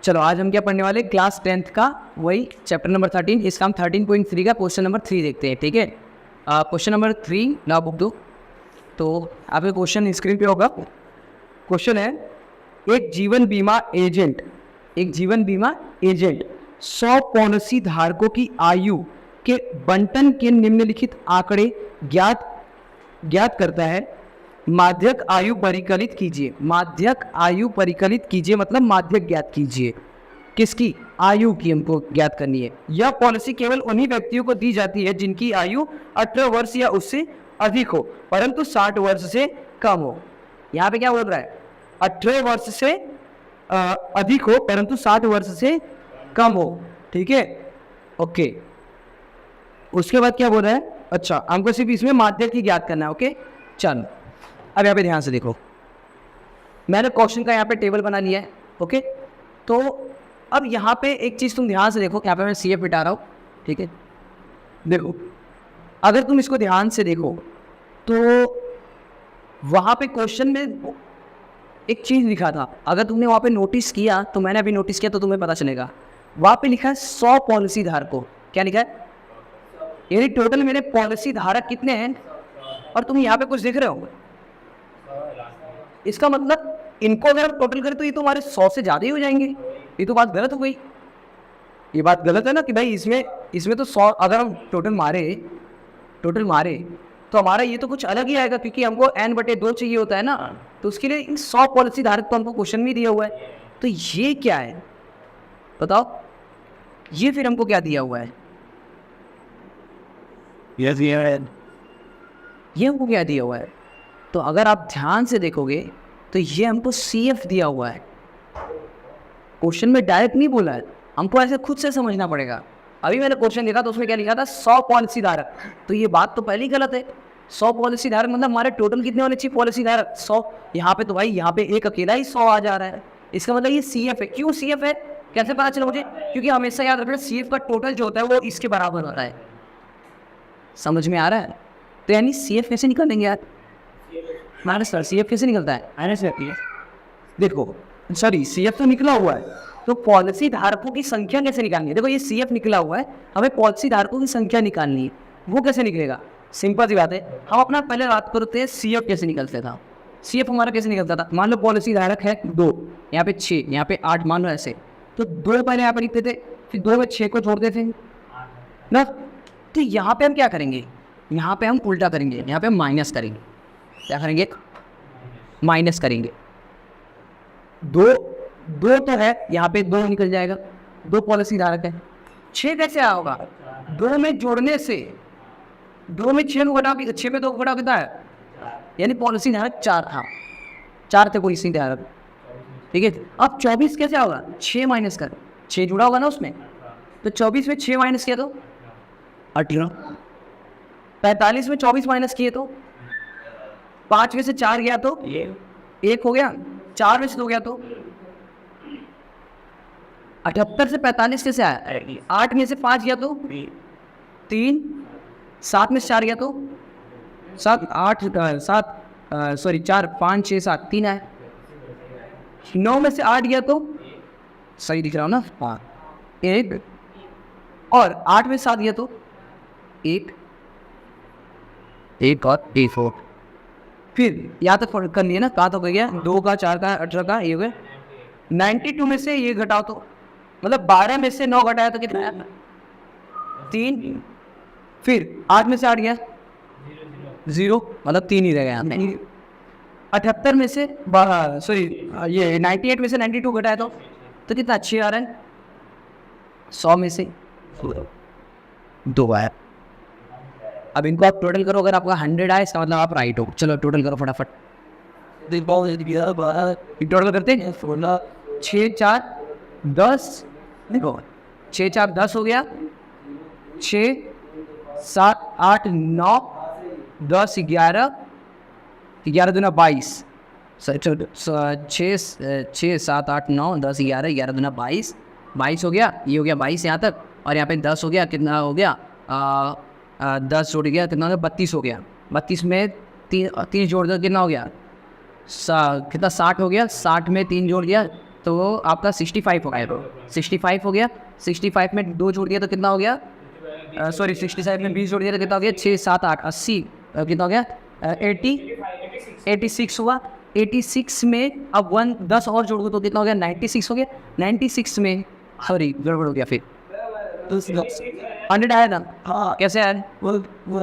चलो आज हम क्या पढ़ने वाले, क्लास 10th का वही चैप्टर नंबर 13, इसका हम 13.3 का क्वेश्चन नंबर 3 देखते हैं। ठीक है, क्वेश्चन नंबर 3 ना बुक दो तो आपके क्वेश्चन स्क्रीन पे होगा। क्वेश्चन है, एक जीवन बीमा एजेंट 100 पॉलिसी धारकों की आयु के बंटन के निम्नलिखित आंकड़े ज्ञात करता है। माध्यक आयु परिकलित कीजिए। माध्यक आयु परिकलित कीजिए मतलब माध्यक ज्ञात कीजिए। किसकी? आयु की हमको ज्ञात करनी है। यह पॉलिसी केवल उन्हीं व्यक्तियों को दी जाती है जिनकी आयु 18 वर्ष या उससे अधिक हो परंतु 60 वर्ष से कम हो। यहाँ पे क्या बोल रहा है? 18 वर्ष से अधिक हो परंतु 60 वर्ष से कम हो। ठीक है, ओके। उसके बाद क्या बोल रहा है? अच्छा, हमको सिर्फ इसमें माध्यक की ज्ञात करना है। ओके, चलो अब यहाँ पे ध्यान से देखो, मैंने क्वेश्चन का यहाँ पे टेबल बना लिया है। ओके, तो अब यहाँ पे एक चीज़ तुम ध्यान से देखो, यहाँ पे मैं CF बिठा रहा हूँ। ठीक है, देखो अगर तुम इसको ध्यान से देखो तो वहाँ पे क्वेश्चन में एक चीज़ लिखा था, अगर तुमने वहाँ पे नोटिस किया तो मैंने अभी नोटिस किया तो तुम्हें पता चलेगा। वहाँ पे लिखा है 100 पॉलिसी धारकों। क्या लिखा है? यानी टोटल मेरे पॉलिसी धारक कितने हैं, और तुम यहाँ पे कुछ देख रहे हो। इसका मतलब इनको अगर हम टोटल करें तो ये तो हमारे 100 से ज़्यादा ही हो जाएंगे। ये तो बात गलत हो गई। ये बात गलत है ना कि भाई इसमें तो 100 अगर हम टोटल मारे तो हमारा ये तो कुछ अलग ही आएगा, क्योंकि हमको n/2 चाहिए होता है ना। तो उसके लिए इन 100 पॉलिसी धारक तो हमको क्वेश्चन भी दिया हुआ है। तो ये क्या है बताओ? ये फिर हमको क्या दिया हुआ है? ये हमको क्या दिया हुआ है? तो अगर आप ध्यान से देखोगे तो ये हमको CF दिया हुआ है। क्वेश्चन में डायरेक्ट नहीं बोला है, हमको ऐसे खुद से समझना पड़ेगा। अभी मैंने क्वेश्चन देखा तो उसमें क्या लिखा था? 100 पॉलिसी धारक। तो ये बात तो पहले ही गलत है। 100 पॉलिसी धारक मतलब हमारे टोटल कितने होने चाहिए पॉलिसी धारक? 100। यहाँ पे तो भाई यहाँ पे एक अकेला ही 100 आ जा रहा है। इसका मतलब ये CF है। क्यों CF है? कैसे पता चला मुझे? क्योंकि हमेशा याद रखना CF का टोटल जो होता है वो इसके बराबर होता है। समझ में आ रहा है? तो यानी CF कैसे निकालेंगे यार? हमारे सर CF कैसे निकलता है? देखो सॉरी, CF तो निकला हुआ है, तो पॉलिसी धारकों की संख्या कैसे निकालनी है? देखो ये CF निकला हुआ है, हमें पॉलिसी धारकों की संख्या निकालनी है। वो कैसे निकलेगा? सिंपल सी बात है, हम अपना पहले बात करते हैं CF कैसे निकलता था। CF हमारा कैसे निकलता था? मान लो पॉलिसी धारक है 2, यहाँ पे 6, यहाँ पे 8, मान लो ऐसे। तो 2 पहले यहाँ पर लिखते थे, फिर 2 में 6 को जोड़ते थे ना। तो यहाँ पे हम क्या करेंगे? यहाँ पे हम उल्टा करेंगे, यहाँ पे हम माइनस करेंगे। क्या करेंगे? माइनस करेंगे। 2 तो है, यहाँ पे 2 निकल जाएगा। 2 पॉलिसी धारक है। 6 कैसे आया होगा? 2 में जोड़ने से, 2 में 6 को घटा, 6 में 2 को घटा कितना है? यानी पॉलिसी धारक 4 था। 4 थे पॉलिसी धारक। ठीक है, अब 24 कैसे होगा? 6 माइनस कर, 6 जुड़ा होगा ना उसमें, तो 24 में 6 माइनस किया तो 18। 45 में 24 माइनस किए तो 5 में से 4 गया तो 1 हो गया। 4 में से 2 गया तो 78 से 45 कैसे आया? 8 में से 5 गया तो 3, 7 में से 4 गया तो 7, 4, 5, 6, 7, 3 आया। 9 में से 8 गया तो, सही दिख रहा हूँ ना? हाँ, 1, और 8 में 7 गया तो 1 और 4। फिर यहाँ तक कर लिया ना? कहाँ तक हो गया? 2 का, 4 का, 18 का, ये हो गया। 92 में से ये घटाओ तो, मतलब 12 में से 9 घटाया तो कितना आया? 3। फिर 8 में से 8 गया 0, मतलब 3 ही रह गया। 78 में से ये 98 में से 92 घटाया तो कितना? 6 आ रहा है। 100 में से 2 आया। अब इनको आप टोटल करो, अगर आपका 100 आए इसका मतलब आप राइट हो। चलो टोटल करो फटाफट। टोटल करते हैं 6, 4, 10। देखो 6, 4, 10 हो गया। 6, 7, 8, 9, 10, 11, 11 दूना 22। 6, 7, 8, 9, 10, 11, 11 दूना 22। 22 हो गया, ये हो गया 22 यहाँ तक, और यहाँ पे 10 हो गया। कितना हो गया? 10 जोड़ गया, कितना हो गया? 32 हो गया। 32 में 3 जोड़ दो, कितना हो गया? कितना 60 हो गया। 60 में 3 जोड़ दिया तो आपका 65 हो गया। 65 हो गया। 65 में 2 जोड़ दिया तो कितना हो गया? सॉरी 67 में 20 जोड़ दिया तो कितना हो गया? 6 7 8 80 कितना हो गया? 86 हुआ। 86 में अब 10 और जोड़ दो तो कितना हो गया? 96 हो गया। 96 में सॉरी गड़बड़ हो गया फिर 100 आया ना? हाँ कैसे आया? वो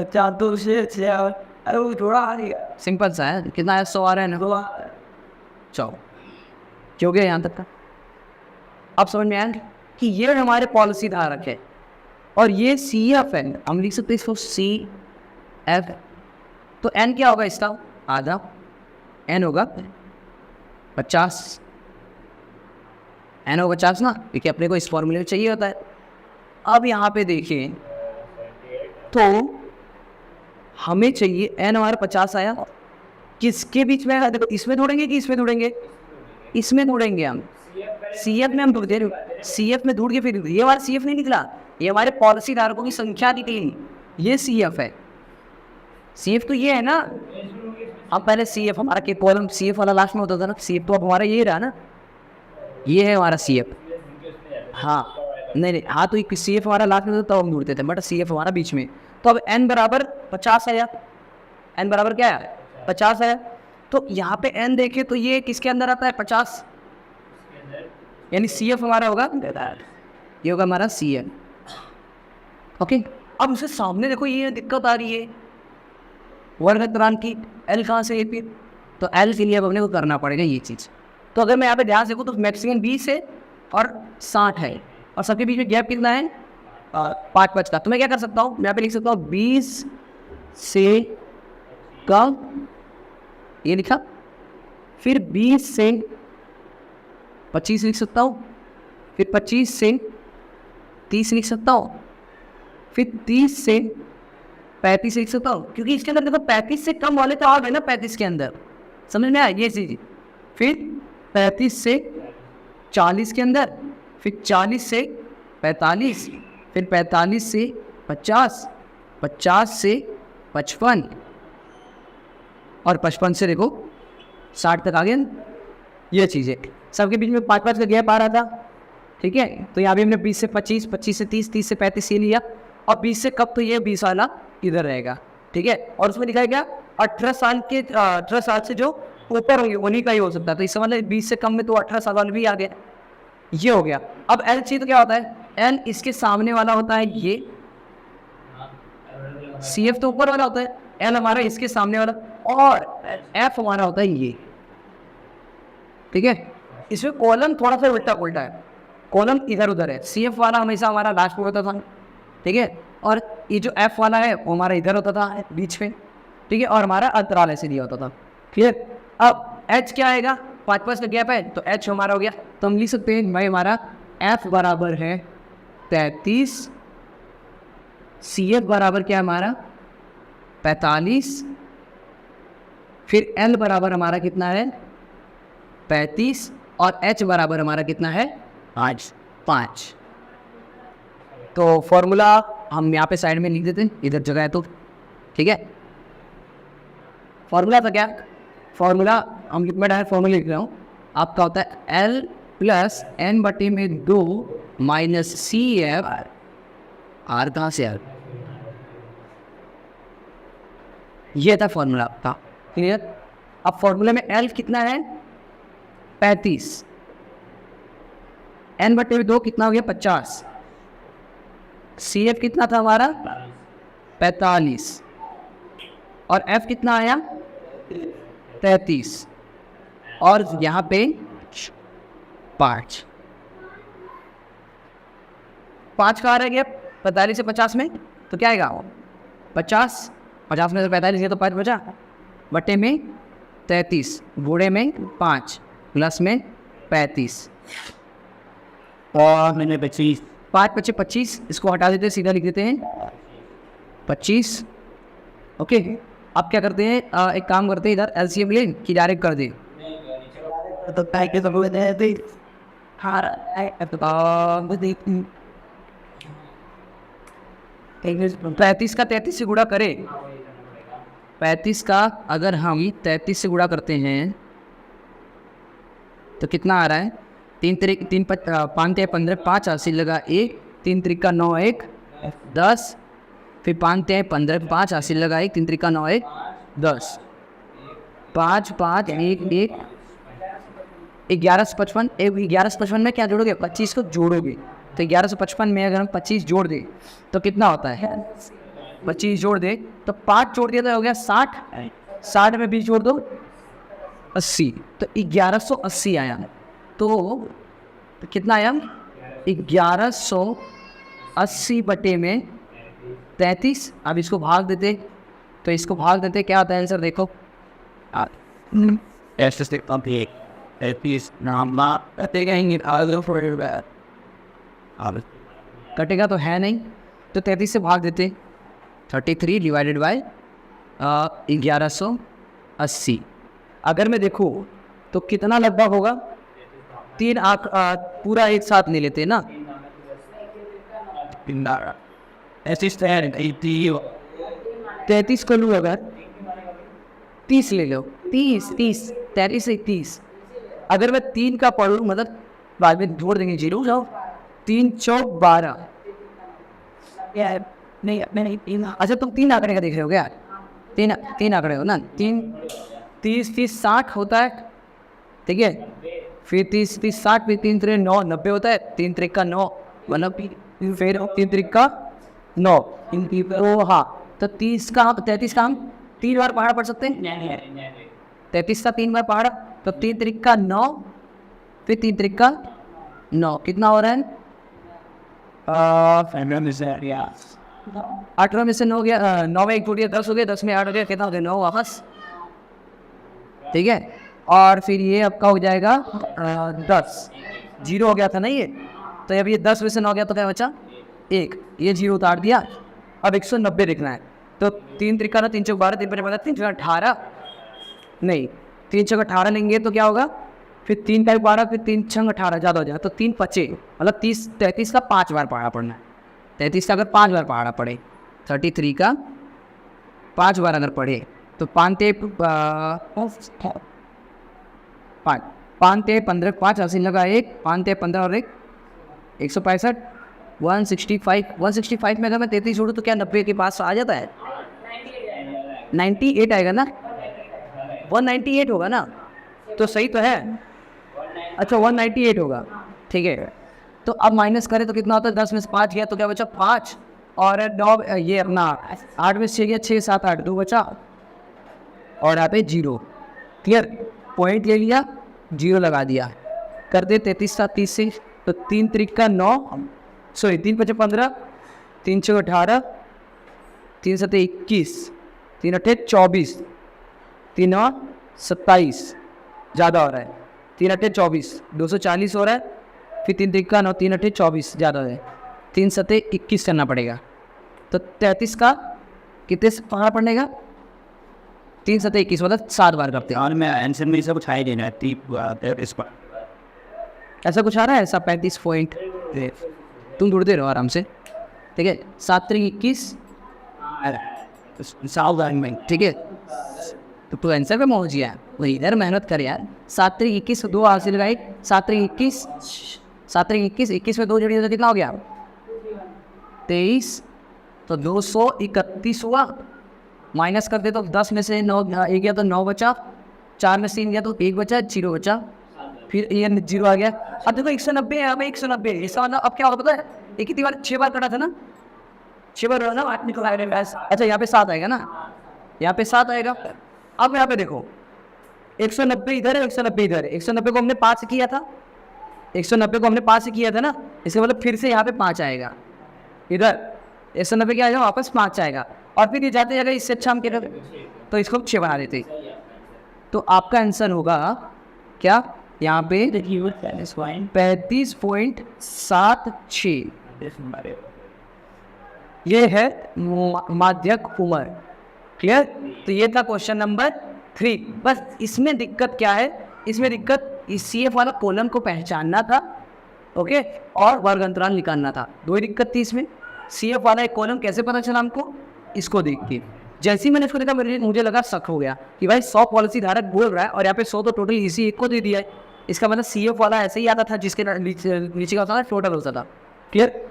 4 2 से अरे वो थोड़ा आ रही है। सिंपल सा है। कितना आया? 100 आ रहा है ना? चलो क्यों गया यहाँ तक का? अब समझ में आया कि ये हमारे पॉलिसी धारक है और ये सी एफ है। हम लिख सकते हैं इसको सी एफ। तो एन क्या होगा इसका? आधा। एन होगा 50। एन होगा 50 ना, क्योंकि अपने को इस फॉर्मूले में चाहिए होता है। अब यहाँ पे देखिए तो हमें चाहिए एन हमारा 50 आया। किसके बीच में? देखो इसमें ढूंढेंगे कि इसमें ढूंढेंगे? इसमें ढूंढेंगे हम। सी एफ में हम ढूंढ दे रहे, सी एफ में ढूंढ के फिर ये हमारा सी एफ नहीं निकला, ये हमारे पॉलिसी धारकों की संख्या निकली। ये सी एफ है। सी एफ तो ये है ना। अब पहले सी एफ हमारा के कॉलम सी एफ वाला लास्ट में होता था ना। सी एफ तो अब हमारा ये रहा ना, ये है हमारा सी एफ। हाँ नहीं हाँ, तो सी एफ हमारा लास्ट में होता तो हम ढूंढते थे, बट सी एफ हमारा बीच में। तो अब एन बराबर 50 आया। एन बराबर क्या है? 50 है। तो यहाँ पे एन देखे तो ये किसके अंदर आता है? 50। यानी सी एफ हमारा होगा, ये होगा हमारा सी एफ। ओके, अब उसे सामने देखो ये दिक्कत आ रही है वर्गतरान की। एल कहाँ से है फिर? तो एल के लिए अब अपने को करना पड़ेगा ये चीज़। तो अगर मैं यहाँ पे ध्यान से देखूँ तो मैक्सिमम 20 है और 60 है और सबके बीच में गैप कितना है? 5 का। तो मैं क्या कर सकता हूँ? मैं यहाँ पे लिख सकता हूँ 20 से कम, ये लिखा। फिर 20 से 25 लिख सकता हूँ। फिर 25 से 30 लिख सकता हूँ। फिर 30 से 35 लिख सकता हूँ, क्योंकि इसके अंदर देखो 35 से कम वाले तो आ गए ना 35 के अंदर। समझ में आया ये चीज़? फिर 35 से 40 के अंदर, फिर 40 से 45, फिर 45 से 50, 50 से 55 और 55 से देखो 60 तक आ गया। ये चीज़ें सबके बीच में 5 का गैप आ रहा था। ठीक है, तो यहाँ भी हमने 20 से 25, 25 से 30, 30 से 35 ये लिया और 20 से कब, तो ये 20 वाला इधर रहेगा। ठीक है, और उसमें लिखा है क्या? 18 साल से जो ऊपर होंगे उन्हीं का ही हो सकता है। तो इस मतलब 20 से कम में तो 18 साल वाले भी आ गया। ये हो गया। अब एल चाहिए तो क्या होता है? एन इसके सामने वाला होता है ये, सी एफ तो ऊपर वाला होता है, एल हमारा इसके सामने वाला, और एफ हमारा होता है ये। ठीक है, इसमें कॉलम थोड़ा सा उल्टा उल्टा है, कॉलम इधर उधर है। सी एफ वाला हमेशा हमारा लास्ट में होता था। ठीक है, और ये जो एफ वाला है वो हमारा इधर होता था बीच में। ठीक है, और हमारा अंतराल ऐसे दिया होता था। क्लियर? अब एच क्या आएगा? 5 का गैप है तो एच हमारा हो गया। तो हम लिख सकते हैं भाई हमारा एफ बराबर है 33, सी एफ बराबर क्या है हमारा? 45, फिर एल बराबर हमारा कितना है? 35, और एच बराबर हमारा कितना है? 5। तो फॉर्मूला हम यहाँ पे साइड में लिख देते हैं, इधर जगह है तो। ठीक है, फॉर्मूला था क्या? फॉर्मूला हम कितना डायरेक्ट फॉर्मूला लिख रहा हूँ। आपका होता है एल प्लस एन बटे में 2 माइनस सी एफ। आर कहाँ से आर? ये था फॉर्मूला आपका। क्लियर? अब फॉर्मूला में एल कितना है? 35, एन बटे में 2 कितना हो गया? 50, सी एफ कितना था हमारा? 45, और एफ कितना आया? 33, और यहाँ पे 5 कहाँ रह गया? 45 से 50 में तो क्या आएगा? 50 में से 45 है तो 5 बचा, बटे में 33, बूढ़े में 5, प्लस में 35, और मैंने 25, 5 बचे 25। इसको हटा देते हैं, सीधा लिख देते हैं 25। ओके, अब क्या करते हैं? एक काम करते हैं, इधर एलसीएम ले कि डायरेक्ट कर दे। तो 35 का 33 से गुणा करें। 35 का अगर हम 33 से गुणा करते हैं तो कितना आ रहा है? पाँच तिहाई 15 5 80 लगा 1, 3 त्रिका 9 1 10, फिर 5 तिहाई 15 5 80 लगा 1, 3 त्रिका 9 1 10, 5 5 1 1 1155। 1155 में क्या जोड़ोगे? 25 को जोड़ोगे, तो 1155 में अगर हम 25 जोड़ दें तो कितना होता है? 25 जोड़ दे तो 5 जोड़ दिया तो हो गया 60, 60 में 20 जोड़ दो 80, तो 1180 आया। तो कितना आया? 1180 बटे में 33। अब इसको भाग देते, तो इसको भाग देते, क्या आता है आंसर देखो। कटेगा तो है नहीं, तो 33 से भाग देते, 33 डिवाइडेड बाय 1180। अगर मैं देखूँ तो कितना लगभग होगा? 3 आंक पूरा एक साथ नहीं लेते ना, 33 को लूँ अगर 30 ले लो, 30 33 से 30। अगर मैं 3 का पढ़ लूँ, मतलब बाद में जोड़ देंगे जीरो, जाओ 3 चौक 12। नहीं नहीं 3, अच्छा तुम 3 आंकड़े का देख रहे हो क्या? 3 आंकड़े हो ना, 30 60 होता है, ठीक है। फिर 30 60, फिर 3 3 9 90 होता है, 3 त्रिका 9 मतलब, फिर 3 त्रिका 9, तो हाँ, तो 33 का हम 3 बार पहाड़ा पढ़ सकते हैं। 33 का 3 बार पहाड़ा, तो 3 त्रिका 9, फिर 3 त्रिका 9, कितना हो रहा है? 18 में से 9 गया, 9 में 1 टूट गया 10 हो गया, 10 में 8 हो गया, कितना हो गया? 9 वापस, ठीक है। और फिर ये आपका हो जाएगा 10, 0 हो गया था ना ये, तो अब ये 10 में से 9 गया तो क्या बचा? 1, ये 0 उतार दिया। अब 190 लिखना है, तो 3 त्रिका 9, 3 चौक 12, 3 5 3 चौक 18, नहीं 3 चौक 18 लेंगे तो क्या होगा? फिर 3 का 12, फिर 3 छंग 18, ज़्यादा हो जाएगा, तो 3 25, मतलब 33 का 5 बार पहाड़ा पढ़ना है। 33 का अगर 5 बार पहाड़ा पढ़े, 33 का 5 बार अगर पढ़े, तो 5 ते 15 5 80 लगा 1, 5 ते 15 और 1 165, 165 में अगर मैं 33 जोड़ूँ तो क्या 90 के पास आ जाता है? 98 आएगा ना, 198 होगा ना, तो सही तो है। अच्छा 198 होगा, ठीक है। तो अब माइनस करें तो कितना होता है? 10 में से 5 गया तो क्या बचा? 5, और 9 ये अपना 8 में से 6 गया, 6 7 8 2 बचा, और यहाँ पे 0। क्लियर? पॉइंट ले लिया, 0 लगा दिया। कर दे 33 7 30 से, तो 3 त्रिका 9, सॉरी 3 5 15, 3 6 18, 3 7 21, 3 8 24, 3 9 27, ज़्यादा हो रहा है, 3 8 24, 240 हो रहा है, फिर 3 त्रिका 9, 3 8 24 ज़्यादा है, 3 7 21 करना पड़ेगा। तो 33 का कितने से पहाड़ा पड़ने का? 3 7 21, मतलब 7 बार करते हैं। और मैं आंसर में सब कुछ हाई देना है, इस पर ऐसा कुछ आ रहा है? ऐसा 35 पॉइंट, तुम ढूंढते रहो आराम से, ठीक है। 7 3 21, सावधान में, ठीक है। तो तू आंसर पे पहुंच गया, वो इधर मेहनत कर यार। 7 3 21, 2 हासिल लगाई, 7 3 21, 7 3 21, 21 में 2 जोड़ी तो कितना हो गया? 23, तो 231 हुआ। माइनस कर दे तो 10 में से 9 1 गया तो 9 बचा, 4 में से 3 गया तो 1 बचा, 0 बचा, फिर ये 0 आ गया। अब देखो 190 है, अब 190, इसका मतलब अब क्या होगा पता है? एक ही बार 6 बार कटा था ना, 6 बार ना आदमी को। अच्छा यहाँ पे 7 आएगा ना, यहाँ पे 7 आएगा। अब यहाँ पे देखो 190 इधर है, 190 इधर है। 190 को हमने 5 से किया था, 190 को हमने 5 से किया था ना, इसका मतलब फिर से यहाँ पे 5 आएगा। इधर 190 क्या आएगा? वापस 5 आएगा, और फिर ये जाते जाएगा। इससे अच्छा हम क्या करें, तो इसको 6 बना देते। तो आपका आंसर होगा क्या यहाँ पे? 35.76। ये है माध्यक उम्र। क्लियर? तो ये था क्वेश्चन नंबर 3। बस इसमें दिक्कत क्या है? इसमें दिक्कत इस CF वाला कॉलम को पहचानना था, ओके, और वर्ग अंतराल निकालना था। दो ही दिक्कत थी इसमें। CF वाला एक कॉलम कैसे पता चला हमको? इसको देख के जैसे ही मैंने इसको देखा मुझे लगा शक हो गया कि भाई 100 पॉलिसी धारक बोल रहा है और यहाँ पे 100 तो टोटल इसी एक को दे दिया है। इसका मतलब CF वाला ऐसे ही आता था जिसके नीचे का होता था टोटल होता था। क्लियर?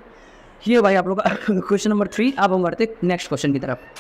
ये भाई आप लोग का क्वेश्चन नंबर 3। अब हम बढ़ते नेक्स्ट क्वेश्चन की तरफ।